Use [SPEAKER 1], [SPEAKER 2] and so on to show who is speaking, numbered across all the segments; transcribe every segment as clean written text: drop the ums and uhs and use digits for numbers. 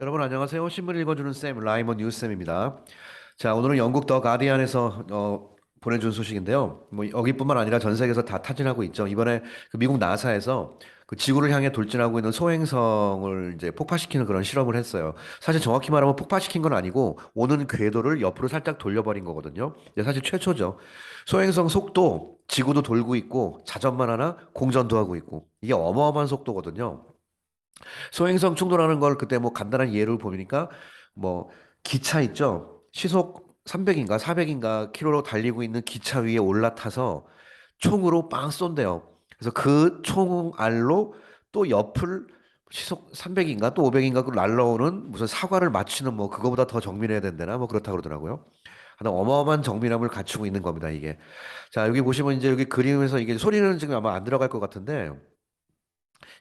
[SPEAKER 1] 여러분 안녕하세요. 신문 읽어주는 쌤 라이먼 뉴스쌤입니다. 자, 오늘은 영국 더 가디언에서 보내준 소식인데요. 뭐 여기뿐만 아니라 전 세계에서 다 타진하고 있죠. 이번에 그 미국 나사에서 그 지구를 향해 돌진하고 있는 소행성을 이제 폭파시키는 그런 실험을 했어요. 사실 정확히 말하면 폭파시킨 건 아니고 오는 궤도를 옆으로 살짝 돌려버린 거거든요. 이게 사실 최초죠. 소행성 속도 지구도 돌고 있고 자전만 하나 공전도 하고 있고 이게 어마어마한 속도거든요. 소행성 충돌하는 걸 그때 뭐 간단한 예를 보니까 뭐 기차 있죠. 시속 300인가 400인가 킬로로 달리고 있는 기차 위에 올라타서 총으로 빵 쏜대요. 그래서 그 총알로 또 옆을 시속 300인가 또 500인가 그 날라오는 무슨 사과를 맞추는 뭐 그거보다 더 정밀해야 된다나 뭐 그렇다 그러더라고요. 하나 어마어마한 정밀함을 갖추고 있는 겁니다, 이게. 자, 여기 보시면 이제 여기 그림에서 이게 소리는 지금 아마 안 들어갈 것 같은데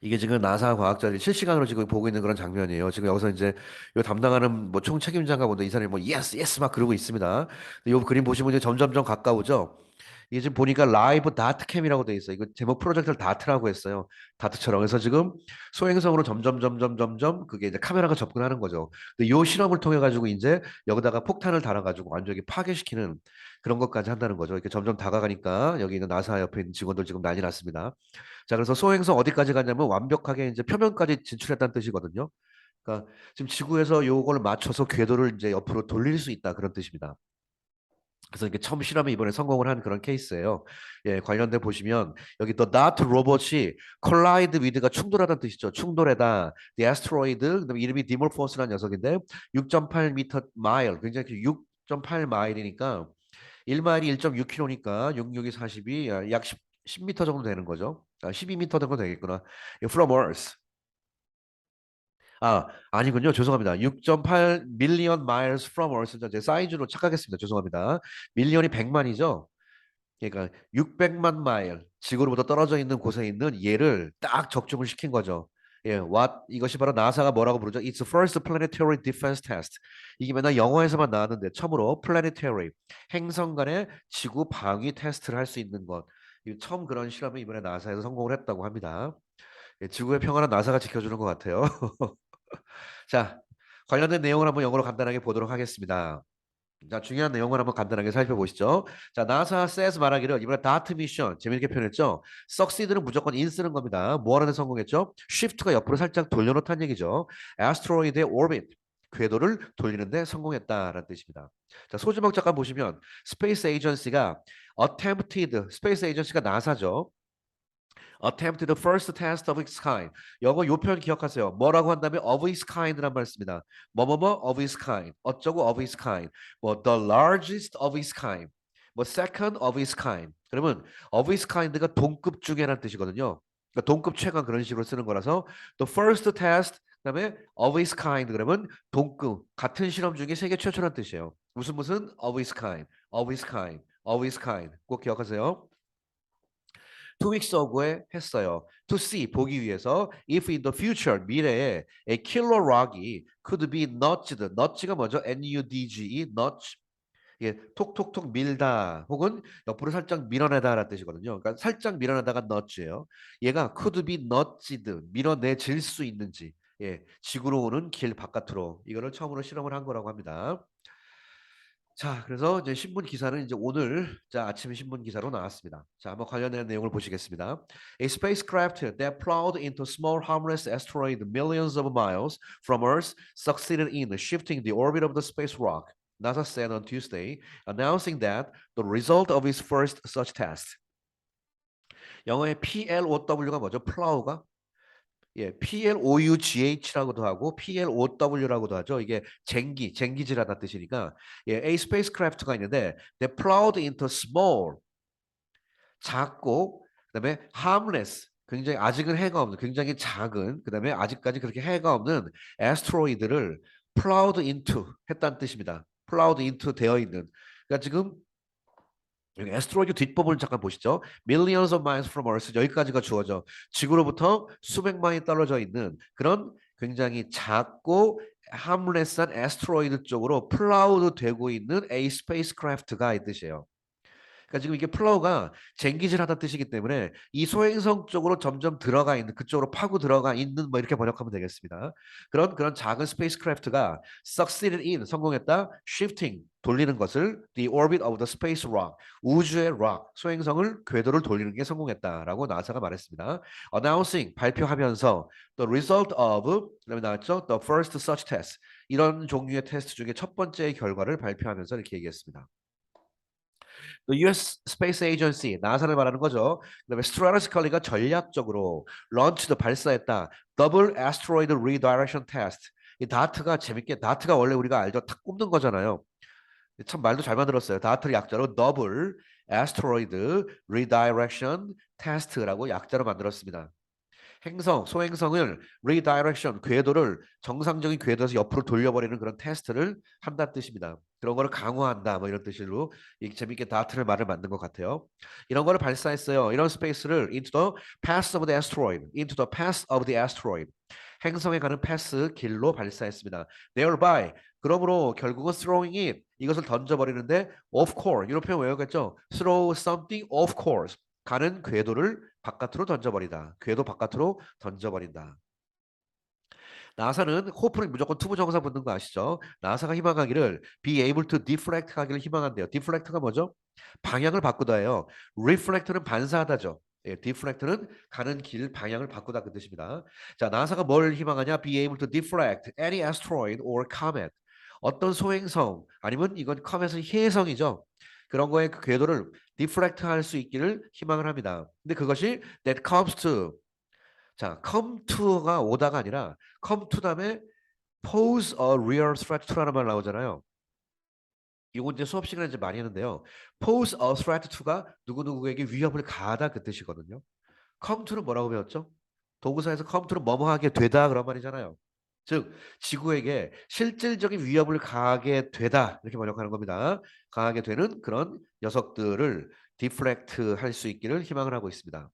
[SPEAKER 1] 이게 지금 나사 과학자들이 실시간으로 지금 보고 있는 그런 장면이에요. 지금 여기서 이제 요 담당하는 뭐 총 책임자가 보다 이 사람이 뭐 예스 예스 막 그러고 있습니다. 근데 요 그림 보시면 이제 점점점 가까우죠. 이게 지금 보니까 라이브 다트 캠이라고 돼 있어요. 이거 제목 프로젝트를 다트라고 했어요. 다트처럼. 그래서 지금 소행성으로 점점 그게 이제 카메라가 접근하는 거죠. 근데 요 실험을 통해 가지고 이제 여기다가 폭탄을 달아 가지고 완전히 파괴시키는 그런 것까지 한다는 거죠. 이렇게 점점 다가가니까 여기 있는 나사 옆에 있는 직원들 지금 난리 났습니다. 자, 그래서 소행성 어디까지 갔냐면 완벽하게 이제 표면까지 진출했다는 뜻이거든요. 그러니까 지금 지구에서 요걸 맞춰서 궤도를 이제 옆으로 돌릴 수 있다 그런 뜻입니다. 그래서 이게 처음 실험이 이번에 성공을 한 그런 케이스예요. 예, 관련돼 보시면 여기 또 DART 로봇이 collide with가 충돌하다는 뜻이죠. 충돌에다 the asteroid 그다음에 이름이 디몰포스라는 녀석인데 6.8m 마일 굉장히 6.8 마일이니까 1마일이 1.6km니까 66이 42, 약 10m 정도 되는 거죠. 12m 정도 되겠구나. From Earth. 아니군요. 죄송합니다. 6.8 million miles from Earth. 제 사이즈로 착각했습니다. 죄송합니다. 밀리언이 100만이죠. 그러니까 600만 마일 지구로부터 떨어져 있는 곳에 있는 얘를 딱 적중을 시킨 거죠. 예, 이것이 바로 나사가 뭐라고 부르죠? It's first planetary defense test. 이게 맨날 영화에서만 나왔는데 처음으로 planetary 행성 간의 지구 방위 테스트를 할 수 있는 것. 이 처음 그런 실험이 이번에 나사에서 성공을 했다고 합니다. 예, 지구의 평화는 나사가 지켜주는 것 같아요. 자, 관련된 내용을 한번 영어로 간단하게 보도록 하겠습니다. 자, 중요한 내용을 한번 간단하게 살펴보시죠. 자, 나사 says 말하기를 이번에 다트 미션 재미있게 표현했죠. succeed는 무조건 in 쓰는 겁니다. 뭐 하는 데 성공했죠? shift가 옆으로 살짝 돌려놓다는 얘기죠. asteroid의 orbit 궤도를 돌리는데 성공했다라는 뜻입니다. 자, 소지목 잠깐 보시면 스페이스 에이전시가 attempted 스페이스 에이전시가 나사죠. attempt the first test of its kind. 영어 요 표현 기억하세요. 뭐라고 한다면 of its kind란 말 씁니다. 뭐뭐뭐 of its kind. 어쩌고 of its kind. 뭐 the largest of its kind. 뭐 second of its kind. 그러면 of its kind가 동급 중에라는 뜻이거든요. 그러니까 동급 최강 그런 식으로 쓰는 거라서 the first test 그다음에 of its kind 그러면 동급 같은 실험 중에 세계 최초라는 뜻이에요. 무슨 of its kind, of its kind, of its kind 꼭 기억하세요. two weeks ago에 했어요. To see 보기 위해서 if in the future 미래에 a killer rock이 could be nudged. nudge가 뭐죠? N-U-D-G-E nudge. 예, 톡톡톡 밀다 혹은 옆으로 살짝 밀어내다라는 뜻이거든요. 그러니까 살짝 밀어내다가 nudge예요. 얘가 could be nudged 밀어내질 수 있는지. 예, 지구로 오는 길 바깥으로 이거를 처음으로 실험을 한 거라고 합니다. 자, 그래서 이제 신문 기사는 이제 오늘 아침 신문 기사로 나왔습니다. 자, 한번 관련된 내용을 보시겠습니다. A spacecraft that plowed into small harmless asteroid millions of miles from Earth succeeded in shifting the orbit of the space rock. NASA said on Tuesday, announcing that the result of its first such test. 영어의 PLOW가 뭐죠? plow가 예, PLOUGH라고도 하고 PLOW라고도 하죠. 이게 쟁기질하다 뜻이니까 예, A spacecraft가 있는데 they plowed into small 작고 그다음에 harmless 굉장히 아직은 해가 없는 굉장히 작은 그다음에 아직까지 그렇게 해가 없는 asteroid를 plowed into 했다는 뜻입니다. plowed into 되어 있는 그러니까 지금 여기 에스트로이드 뒷부분 잠깐 보시죠. Millions of miles from Earth 여기까지가 주어져 지구로부터 수백만이 떨어져 있는 그런 굉장히 작고 하물레스한 에스트로이드 쪽으로 플라우드 되고 있는 A spacecraft가 이 뜻이에요. 그러니까 지금 이게 플로우가 쟁기질하다는 뜻이기 때문에 이 소행성 쪽으로 점점 들어가 있는 그쪽으로 파고 들어가 있는 뭐 이렇게 번역하면 되겠습니다. 그런 작은 스페이스크래프트가 succeeded in 성공했다. shifting 돌리는 것을 the orbit of the space rock 우주의 rock 소행성을 궤도를 돌리는 게 성공했다라고 나사가 말했습니다. announcing 발표하면서 the result of 그다음에 나왔죠. the first such test 이런 종류의 테스트 중에 첫 번째 결과를 발표하면서 이렇게 얘기했습니다. The U.S. Space Agency, 나사를 말하는 거죠. 그다음에 strategically가 전략적으로 launched 발사했다. Double Asteroid Redirection Test. 이 다트가 재밌게 다트가 원래 우리가 알죠. 탁 꼽는 거잖아요. 참 말도 잘 만들었어요. 다트를 약자로 Double Asteroid Redirection Test라고 약자로 만들었습니다. 행성, 소행성을 redirection, 궤도를 정상적인 궤도에서 옆으로 돌려버리는 그런 테스트를 한다는 뜻입니다. 그런 거를 강화한다 뭐 이런 뜻으로 재밌게 다트를 말을 만든 것 같아요. 이런 거를 발사했어요. 이런 스페이스를 into the path of the asteroid, into the path of the asteroid. 행성에 가는 패스 길로 발사했습니다. thereby 그러므로 결국은 throwing it 이것을 던져버리는데 of course 이런 표현 외우겠죠? throw something of course 가는 궤도를 바깥으로 던져버리다. 궤도 바깥으로 던져버린다. 나사는 호프는 무조건 투부정사 붙는 거 아시죠? 나사가 희망하기를 be able to deflect 하기를 희망한대요. deflect가 뭐죠? 방향을 바꾸다예요. reflect는 반사하다죠. 예, deflect는 가는 길 방향을 바꾸다 그 뜻입니다. 자, 나사가 뭘 희망하냐? be able to deflect any asteroid or comet. 어떤 소행성 아니면 이건 comet은 혜성이죠. 그런 거에 그 궤도를 deflect 할 수 있기를 희망을 합니다. 근데 그것이 that comes to 자, come to가 오다가 아니라 come to 다음에 pose a real threat to라는 말 나오잖아요. 이거 이제 수업 시간에 이제 많이 했는데요. pose a threat to가 누구누구에게 위협을 가하다 그 뜻이거든요. come to는 뭐라고 배웠죠? 도구사에서 come to는 뭐뭐 하게 되다 그런 말이잖아요. 즉 지구에게 실질적인 위협을 가하게 되다 이렇게 번역하는 겁니다. 가하게 되는 그런 녀석들을 디플렉트 할 수 있기를 희망을 하고 있습니다.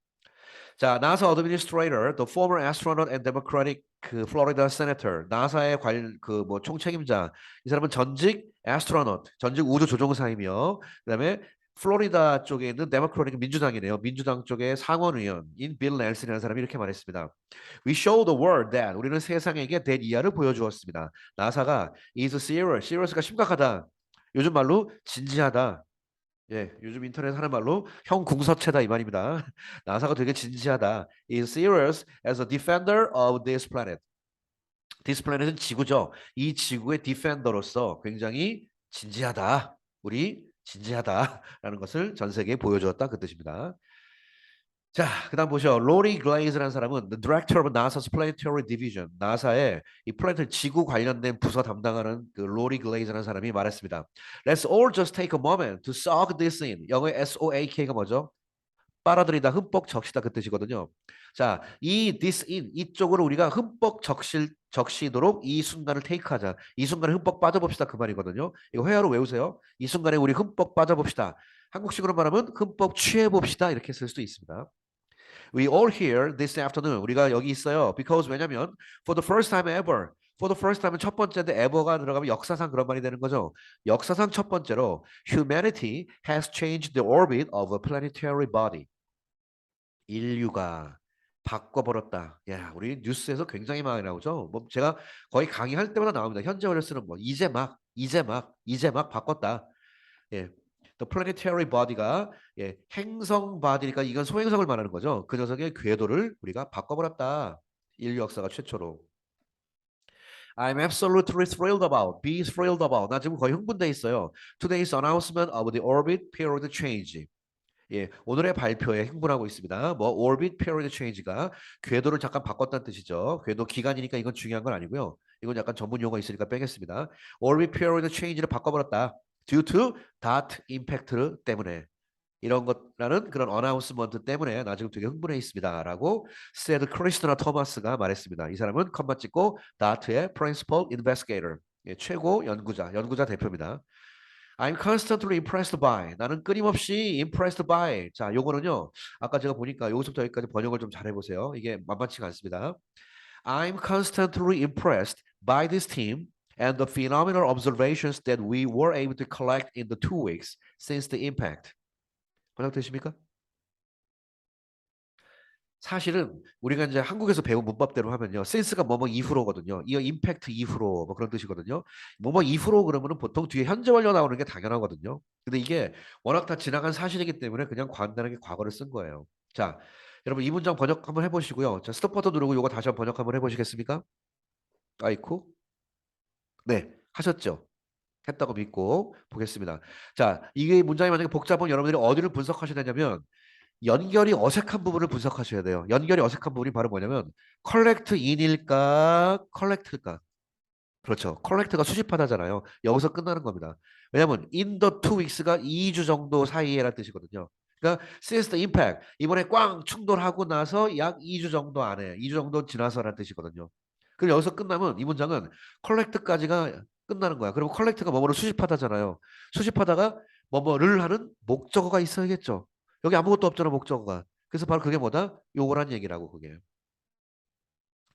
[SPEAKER 1] 자, 나사 어드미니스트레이터, the former astronaut and Democratic 그 플로리다 세네터, 나사의 그뭐 총책임자. 이 사람은 전직 astronaut, 전직 우주 조종사이며 그다음에 플로리다 쪽에 있는 데모크라틱 민주당이네요. 민주당 쪽의 상원의원인 빌 넬슨이라는 사람이 이렇게 말했습니다. We show the world that 우리는 세상에게 that 이하를 보여주었습니다. 나사가 is serious, serious가 심각하다. 요즘 말로 진지하다. 예, 요즘 인터넷 하는 말로 형 궁서체다 이 말입니다. 나사가 되게 진지하다. Is serious as a defender of this planet. This planet은 지구죠. 이 지구의 디펜더로서 굉장히 진지하다. 우리 진지하다라는 것을 전 세계에 보여주었다 그 뜻입니다. 자, 그다음 보시죠. 로리 글레이즈라는 사람은 the director of NASA's planetary division, 나사의 이 플래닛 지구 관련된 부서 담당하는 그 로리 글레이즈라는 사람이 말했습니다. Let's all just take a moment to soak this in. 영어의 SOAK가 뭐죠? 빨아들이다, 흠뻑 적시다 그 뜻이거든요. 자, 이 this in 이쪽으로 우리가 흠뻑 적시도록 이 순간을 테이크하자. 이 순간에 흠뻑 빠져봅시다 그 말이거든요. 이거 회화로 외우세요. 이 순간에 우리 흠뻑 빠져봅시다. 한국식으로 말하면 흠뻑 취해봅시다 이렇게 쓸 수도 있습니다. We all here this afternoon. 우리가 여기 있어요. Because 왜냐면 for the first time ever. For the first time은 첫 번째인데 ever가 들어가면 역사상 그런 말이 되는 거죠. 역사상 첫 번째로 humanity has changed the orbit of a planetary body. 인류가 바꿔버렸다. 야, 우리 뉴스에서 굉장히 많이 나오죠. 뭐 제가 거의 강의할 때마다 나옵니다. 현재 원래 쓰는 뭐 이제 막 바꿨다. 예, The planetary body가 예, 행성 바디니까 이건 소행성을 말하는 거죠. 그 녀석의 궤도를 우리가 바꿔버렸다. 인류 역사가 최초로. I'm absolutely thrilled about. Be thrilled about. 나 지금 거의 흥분돼 있어요. Today's announcement of the orbit period change. 예, 오늘의 발표에 흥분하고 있습니다. 뭐 orbit period change가 궤도를 잠깐 바꿨다는 뜻이죠. 궤도 기간이니까 이건 중요한 건 아니고요. 이건 약간 전문 용어 있으니까 빼겠습니다. orbit period change를 바꿔버렸다. due to dot impact 때문에 이런 것라는 그런 어나운스먼트 때문에 나 지금 되게 흥분해 있습니다라고 said 크리스토나 토마스가 말했습니다. 이 사람은 컴마 찍고 dot의 principal investigator 예, 최고 연구자 대표입니다. I'm constantly impressed by. 나는 끊임없이 impressed by. 자, 요거는요. 아까 제가 보니까 여기서부터 여기까지 번역을 좀 잘해보세요. 이게 만만치가 않습니다. I'm constantly impressed by this team and the phenomenal observations that we were able to collect in the 2 weeks since the impact. 번역되십니까? 사실은 우리가 이제 한국에서 배운 문법대로 하면요. since가 뭐뭐 이후로거든요. 이어 임팩트 이후로 뭐 그런 뜻이거든요. 뭐뭐 이후로 그러면은 보통 뒤에 현재 완료 나오는 게 당연하거든요. 근데 이게 워낙 다 지나간 사실이기 때문에 그냥 간단하게 과거를 쓴 거예요. 자, 여러분 이 문장 번역 한번 해보시고요. 자, 스톱 버튼 누르고 이거 다시 한번 번역 한번 해보시겠습니까? 아이쿠. 네, 하셨죠? 했다고 믿고 보겠습니다. 자, 이게 문장이 만약에 복잡하면 여러분들이 어디를 분석하셔야 되냐면 연결이 어색한 부분을 분석하셔야 돼요. 연결이 어색한 부분이 바로 뭐냐면 collect in일까, collect일까? 그렇죠. collect가 수집하다잖아요. 여기서 끝나는 겁니다. 왜냐하면 in the 2 weeks가 2주 정도 사이에라는 뜻이거든요. 그러니까 since the impact 이번에 꽝 충돌하고 나서 약 2주 정도 안에 2주 정도 지나서라는 뜻이거든요. 그럼 여기서 끝나면 이 문장은 collect까지가 끝나는 거야. 그리고 collect가 뭐뭐를 수집하다잖아요. 수집하다가 뭐뭐를 하는 목적어가 있어야겠죠. 여기 아무것도 없잖아 목적어가. 그래서 바로 그게 뭐다? 요거란 얘기라고 그게.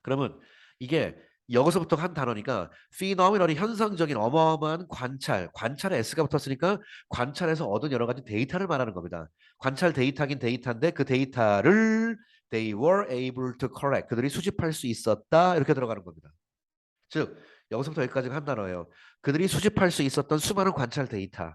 [SPEAKER 1] 그러면 이게 여기서부터 한 단어니까 phenomenal이 현상적인 어마어마한 관찰, 관찰에 s가 붙었으니까 관찰에서 얻은 여러 가지 데이터를 말하는 겁니다. 관찰 데이터긴 데이터인데 그 데이터를 they were able to collect 그들이 수집할 수 있었다 이렇게 들어가는 겁니다. 즉 여기서부터 여기까지가 한 단어예요. 그들이 수집할 수 있었던 수많은 관찰 데이터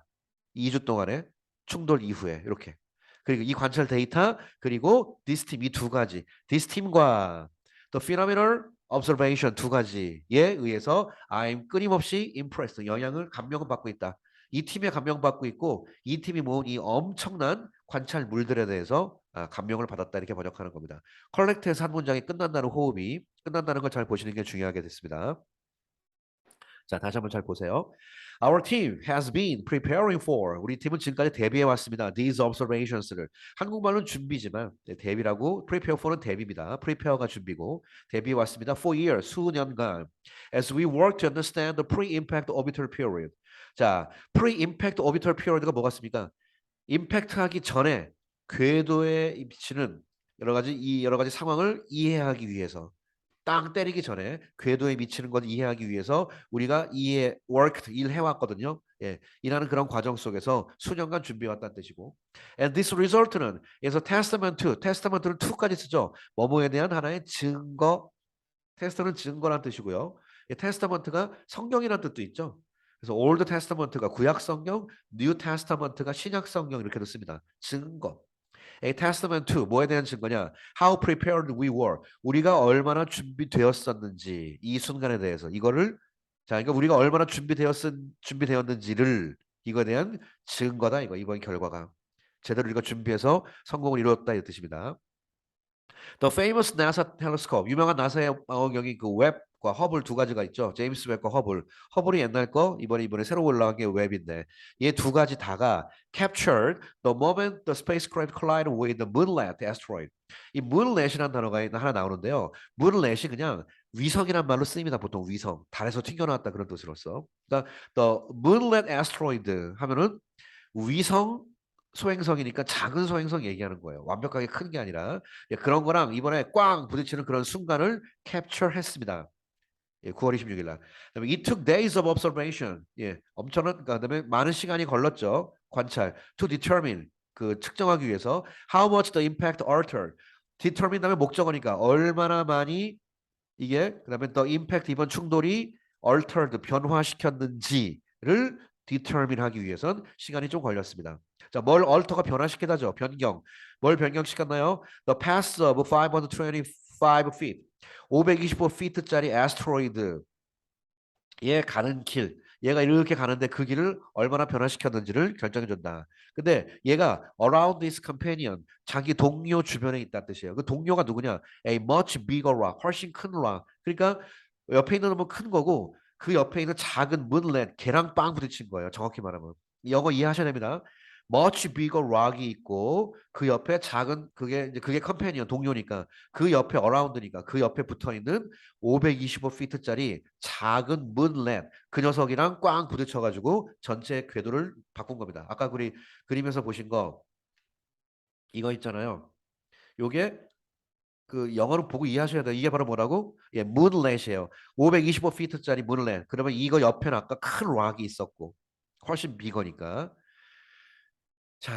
[SPEAKER 1] 2주 동안에 충돌 이후에 이렇게 그리고 이 관찰 데이터 그리고 this team 이 두 가지 this team과 the phenomenal observation 두 가지에 의해서 I'm 끊임없이 impressed 영향을 감명을 받고 있다. 이 팀에 감명받고 있고 이 팀이 모은 이 엄청난 관찰물들에 대해서 감명을 받았다 이렇게 번역하는 겁니다. 컬렉트에서 한 문장이 끝난다는 호흡이 끝난다는 걸 잘 보시는 게 중요하게 됐습니다. 자, 다시 한번 잘 보세요. Our team has been preparing for. 우리 팀은 지금까지 대비해 왔습니다. These observations를. 한국말로는 준비지만 대비라고 prepare for는 대비입니다. prepare가 준비고 대비해 왔습니다. For years, 수년간. As we work to understand the pre-impact orbital period. 자, pre-impact orbital period가 뭐가 있습니까? 임팩트하기 전에 궤도에 미치는 여러 가지 상황을 이해하기 위해서 땅 때리기 전에 궤도에 미치는 것 이해하기 위해서 우리가 이해 worked 일해왔거든요. 예, 일하는 그런 과정 속에서 수년간 준비해왔다는 뜻이고 and this result는 그래서 testament는 to까지 쓰죠. 뭐뭐에 대한 하나의 증거 테스트는 증거란 뜻이고요. 이 테스타먼트가 성경이란 뜻도 있죠. 그래서 올드 테스타먼트가 구약 성경, 뉴 테스타먼트가 신약 성경 이렇게도 씁니다. 증거. A testament to 뭐에 대한 증거냐? How prepared we were. 우리가 얼마나 준비되었었는지 이 순간에 대해서 이거를 자, 그러니까 우리가 얼마나 준비되었는지를 이거에 대한 증거다 이거 이번 결과가 제대로 우리가 준비해서 성공을 이루었다 이 뜻입니다. The famous NASA telescope 유명한 나사의 망원경이 그 웹과 허블 두 가지가 있죠. 제임스 웹과 허블. 허블이 옛날 거 이번에 새로 올라온 게 웹인데 이 두 가지 다가 captured the moment the spacecraft collided with the moonlet asteroid. 이 moonlet이라는 단어가 하나 나오는데요. moonlet이 그냥 위성이란 말로 쓰입니다. 보통 위성. 달에서 튕겨나왔다 그런 뜻으로서. 그러니까 the moonlet asteroid 하면은 위성 소행성이니까 작은 소행성 얘기하는 거예요. 완벽하게 큰 게 아니라 예, 그런 거랑 이번에 꽝 부딪히는 그런 순간을 캡처했습니다. 예, 9월 26일 날. 그다음에 it took days of observation. 예, 엄청난 그다음에 많은 시간이 걸렸죠. 관찰 to determine 그 측정하기 위해서 how much the impact altered. determine 다음에 목적어니까 얼마나 많이 이게 그다음에 the impact 이번 충돌이 altered 변화시켰는지를 determine 하기 위해선 시간이 좀 걸렸습니다. 자, 뭘 alter가 변화시키다죠. 변경. 뭘 변경시켰나요? The path of 525 feet. 525feet짜리 asteroid 얘 가는 길. 얘가 이렇게 가는데 그 길을 얼마나 변화시켰는지를 결정해 준다. 근데 얘가 around his companion, 자기 동료 주변에 있다는 뜻이에요. 그 동료가 누구냐? A much bigger rock, 훨씬 큰 rock. 그러니까 옆에 있는 놈은 큰 거고 그 옆에 있는 작은 문렛, 걔랑 빵 부딪힌 거예요. 정확히 말하면. 영어 이해하셔야 됩니다. much bigger rock이 있고 그 옆에 작은 그게 이제 그게 컴패니언 동료니까 그 옆에 어라운드니까 그 옆에 붙어 있는 525피트짜리 작은 문렛 그 녀석이랑 꽝 부딪혀가지고 전체 궤도를 바꾼 겁니다. 아까 우리 그림에서 보신 거 이거 있잖아요. 요게 그 영어로 보고 이해하셔야 돼요. 이게 바로 뭐라고? 예, 문렛이에요. 525피트짜리 문렛. 그러면 이거 옆에는 아까 큰 락이 있었고 훨씬 비거니까. 자,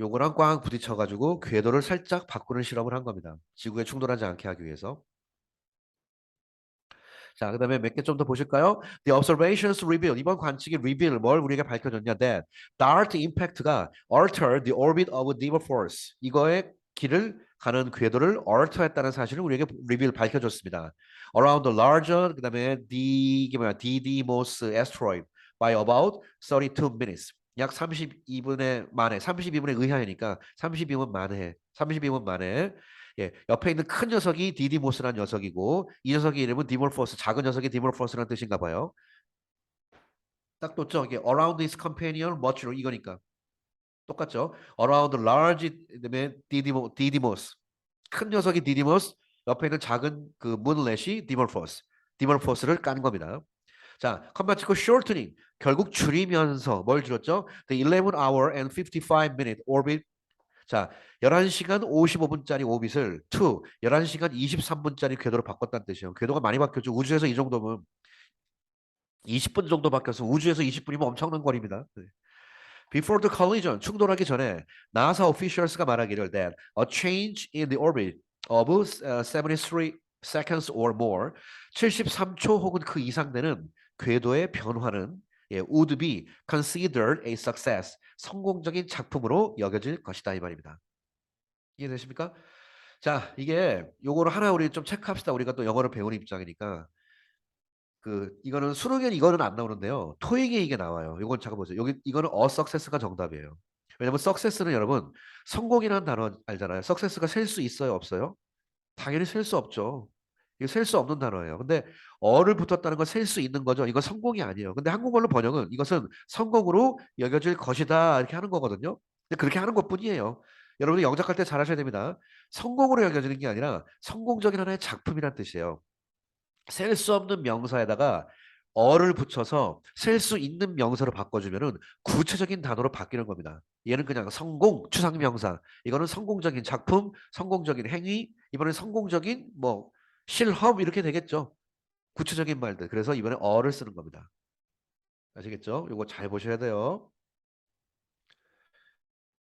[SPEAKER 1] 요거랑 꽝 부딪혀가지고 궤도를 살짝 바꾸는 실험을 한 겁니다. 지구에 충돌하지 않게 하기 위해서. 자, 그다음에 몇 개 좀 더 보실까요? The observations reveal 이번 관측이 reveal 뭘 우리가 밝혀줬냐? That dart impact가 alter the orbit of Dimorphos 이거의 길을 가는 궤도를 alter했다는 사실을 우리에게 reveal 밝혀줬습니다. Around the larger 그다음에 이게 뭐야? Didymos asteroid by about 32 minutes. 약 32분의 만에 32분의 의하니까 32분 만에 32분 만에 예, 옆에 있는 큰 녀석이 디디모스라는 녀석이고 이 녀석의 이름은 디몰포스 작은 녀석이 디몰포스라는 뜻인가 봐요. 딱 떴죠. 이게 around his companion much 이거니까 똑같죠. around large 그다음에 디디모스 큰 녀석이 디디모스 옆에 있는 작은 그 문렛이 디몰포스를 깐 겁니다. 자, 컴마 찍고 shortening 결국 줄이면서 뭘 줄였죠? The 11 hour and 55 minute orbit 자, 11시간 55분짜리 오빗을 11시간 23분짜리 궤도로 바꿨다는 뜻이에요. 궤도가 많이 바뀌었죠. 우주에서 이 정도면 20분 정도 바뀌어서 우주에서 20분이면 엄청난 거리입니다. 네. Before the collision, 충돌하기 전에 NASA officials가 말하기를 that a change in the orbit of 73 seconds or more, 73초 혹은 그 이상 되는 궤도의 변화는 would be considered a success, 성공적인 작품으로 여겨질 것이다 이 말입니다. 이해되십니까? 자, 이게 요거를 하나 우리 좀 체크합시다. 우리가 또 영어를 배우는 입장이니까. 이거는 수능엔 이거는 안 나오는데요. 토익에 이게 나와요. 요건 잠깐 보세요. 여기 이거는 success가 정답이에요. 왜냐면 success는 여러분 성공이라는 단어 알잖아요. success가 셀 수 있어요, 없어요? 당연히 셀 수 없죠. 이거 셀 수 없는 단어예요. 근데 어를 붙었다는 건 셀 수 있는 거죠. 이건 성공이 아니에요. 근데 한국말로 번역은 이것은 성공으로 여겨질 것이다 이렇게 하는 거거든요. 근데 그렇게 하는 것뿐이에요. 여러분이 영작할 때 잘 하셔야 됩니다. 성공으로 여겨지는 게 아니라 성공적인 하나의 작품이란 뜻이에요. 셀 수 없는 명사에다가 어를 붙여서 셀 수 있는 명사로 바꿔주면은 구체적인 단어로 바뀌는 겁니다. 얘는 그냥 성공, 추상명사. 이거는 성공적인 작품, 성공적인 행위, 이번엔 성공적인 뭐 실험 이렇게 되겠죠. 구체적인 말들. 그래서 이번에 어를 쓰는 겁니다. 아시겠죠? 이거 잘 보셔야 돼요.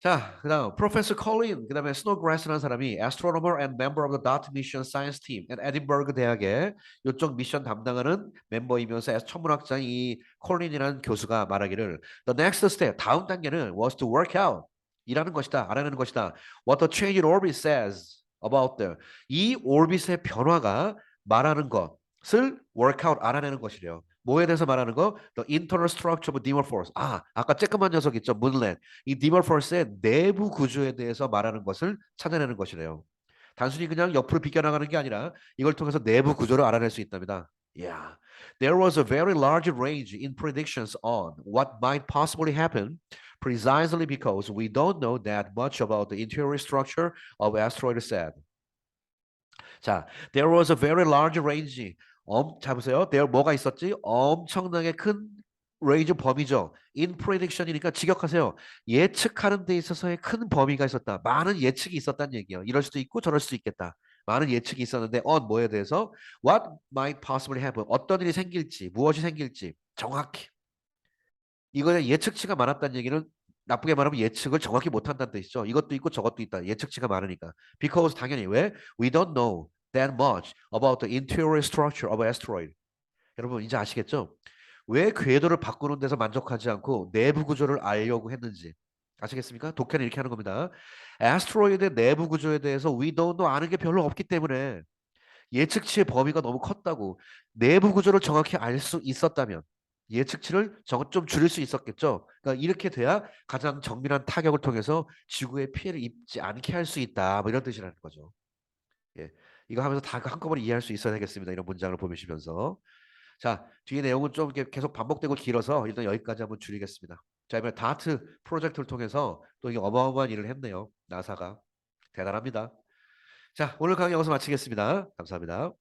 [SPEAKER 1] 자, 그다음 프로페서 콜린, 그다음에 스노그래스라는 사람이 astronomer and member of the DART mission science team at 에딘버그 대학의 이쪽 미션 담당하는 멤버이면서 천문학자인 이 콜린이라는 교수가 말하기를 the next step, 다음 단계는 was to work out 이라는 것이다, 알아내는 것이다. What the change in orbit says about 이 오비스의 변화가 말하는 것을 work out 알아내는 것이래요. 뭐에 대해서 말하는 거? The internal structure of Dimorphos. 아까 쬐끄만 녀석 있죠, 문렛. 이 디머포스의 내부 구조에 대해서 말하는 것을 찾아내는 것이래요. 단순히 그냥 옆으로 비껴나가는 게 아니라 이걸 통해서 내부 구조를 알아낼 수 있답니다. Yeah. There was a very large range in predictions on what might possibly happen precisely because we don't know that much about the interior structure of asteroid said. 자, there was a very large range. 자 보세요. there 뭐가 있었지? 엄청나게 큰 range 범위죠. in prediction이니까 직역하세요. 예측하는 데 있어서의 큰 범위가 있었다. 많은 예측이 있었다는 얘기예요. 이럴 수도 있고 저럴 수도 있겠다. 많은 예측이 있었는데 on 뭐에 대해서 what might possibly happen 어떤 일이 생길지 무엇이 생길지 정확히 이거는 예측치가 많았다는 얘기는 나쁘게 말하면 예측을 정확히 못한다는 뜻이죠. 이것도 있고 저것도 있다. 예측치가 많으니까. Because 당연히 왜? We don't know that much about the interior structure of asteroid. 여러분 이제 아시겠죠? 왜 궤도를 바꾸는 데서 만족하지 않고 내부 구조를 알려고 했는지. 아시겠습니까? 독해는 이렇게 하는 겁니다. 아스트로이드의 내부 구조에 대해서 we don't know 아는 게 별로 없기 때문에 예측치의 범위가 너무 컸다고 내부 구조를 정확히 알 수 있었다면 예측치를 좀 줄일 수 있었겠죠. 그러니까 이렇게 돼야 가장 정밀한 타격을 통해서 지구에 피해를 입지 않게 할 수 있다. 뭐 이런 뜻이라는 거죠. 예. 이거 하면서 다 한꺼번에 이해할 수 있어야 되겠습니다. 이런 문장을 보시면서. 자, 뒤에 내용은 좀 이렇게 계속 반복되고 길어서 일단 여기까지 한번 줄이겠습니다. 자, 이번에 다트 프로젝트를 통해서 또 이게 어마어마한 일을 했네요. 나사가. 대단합니다. 자, 오늘 강의 여기서 마치겠습니다. 감사합니다.